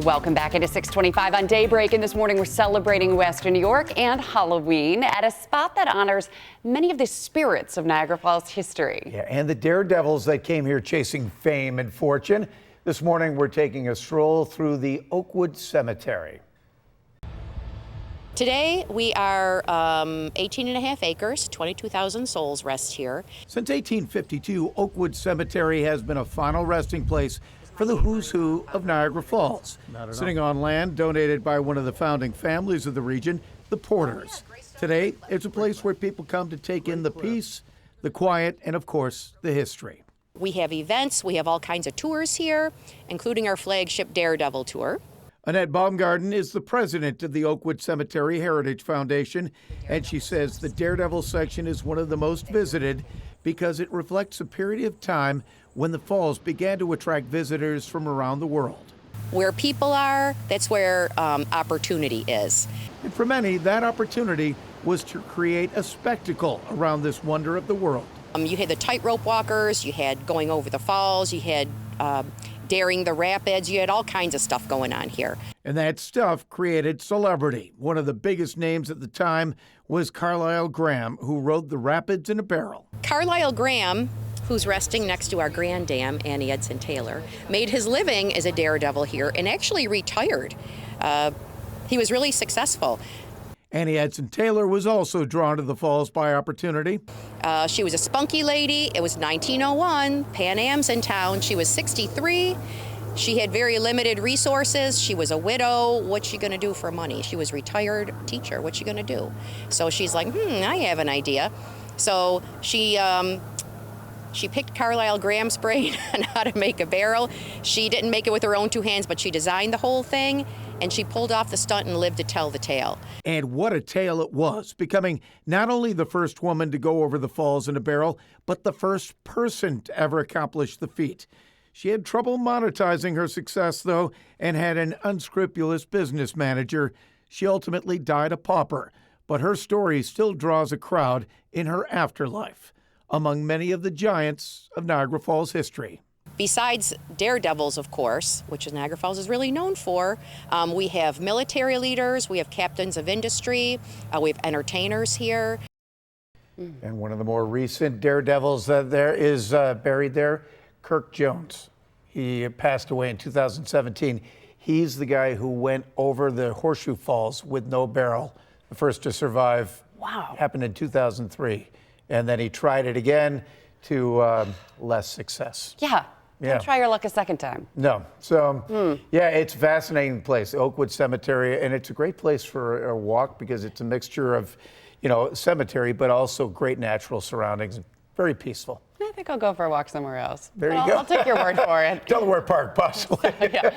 Welcome back into 625 on Daybreak, and this morning we're celebrating Western New York and Halloween at a spot that honors many of the spirits of Niagara Falls history. Yeah, and the daredevils that came here chasing fame and fortune. This morning we're taking a stroll through the Oakwood Cemetery. Today we are 18 and a half acres, 22,000 souls rest here. Since 1852, Oakwood Cemetery has been a final resting place for the who's who of Niagara Falls, sitting on land donated by one of the founding families of the region, the Porters. Today, it's a place where people come to take in the peace, the quiet, and of course, the history. We have events, we have all kinds of tours here, including our flagship Daredevil tour. Annette Baumgarten is the president of the Oakwood Cemetery Heritage Foundation, and she says the Daredevil section is one of the most visited because it reflects a period of time when the falls began to attract visitors from around the world. Where people are, that's where opportunity is. And for many, that opportunity was to create a spectacle around this wonder of the world. You had the tightrope walkers, you had going over the falls, you had daring the rapids, you had all kinds of stuff going on here. And that stuff created celebrity. One of the biggest names at the time was Carlisle Graham, who rode the rapids in a barrel. Carlisle Graham, who's resting next to our grand dam, Annie Edson Taylor, made his living as a daredevil here and actually retired. He was really successful. Annie Edson Taylor was also drawn to the falls by opportunity. She was a spunky lady. It was 1901, Pan Am's in town. She was 63. She had very limited resources. She was a widow. What's she gonna do for money? She was a retired teacher. What's she gonna do? So she's like, I have an idea. So she picked Carlisle Graham's brain on how to make a barrel. She didn't make it with her own two hands, but she designed the whole thing, and she pulled off the stunt and lived to tell the tale. And what a tale it was, becoming not only the first woman to go over the falls in a barrel, but the first person to ever accomplish the feat. She had trouble monetizing her success, though, and had an unscrupulous business manager. She ultimately died a pauper, but her story still draws a crowd in her afterlife, among many of the giants of Niagara Falls history. Besides daredevils, of course, which Niagara Falls is really known for, we have military leaders, we have captains of industry, we have entertainers here. And one of the more recent daredevils that there is buried there, Kirk Jones. He passed away in 2017. He's the guy who went over the Horseshoe Falls with no barrel, the first to survive. Wow. Happened in 2003. And then he tried it again to less success. Yeah. Don't try your luck a second time. No. So, yeah, it's a fascinating place, Oakwood Cemetery, and it's a great place for a walk because it's a mixture of, cemetery, but also great natural surroundings. Very peaceful. I think I'll go for a walk somewhere else. There you go. I'll take your word for it. Delaware Park, possibly. Yeah.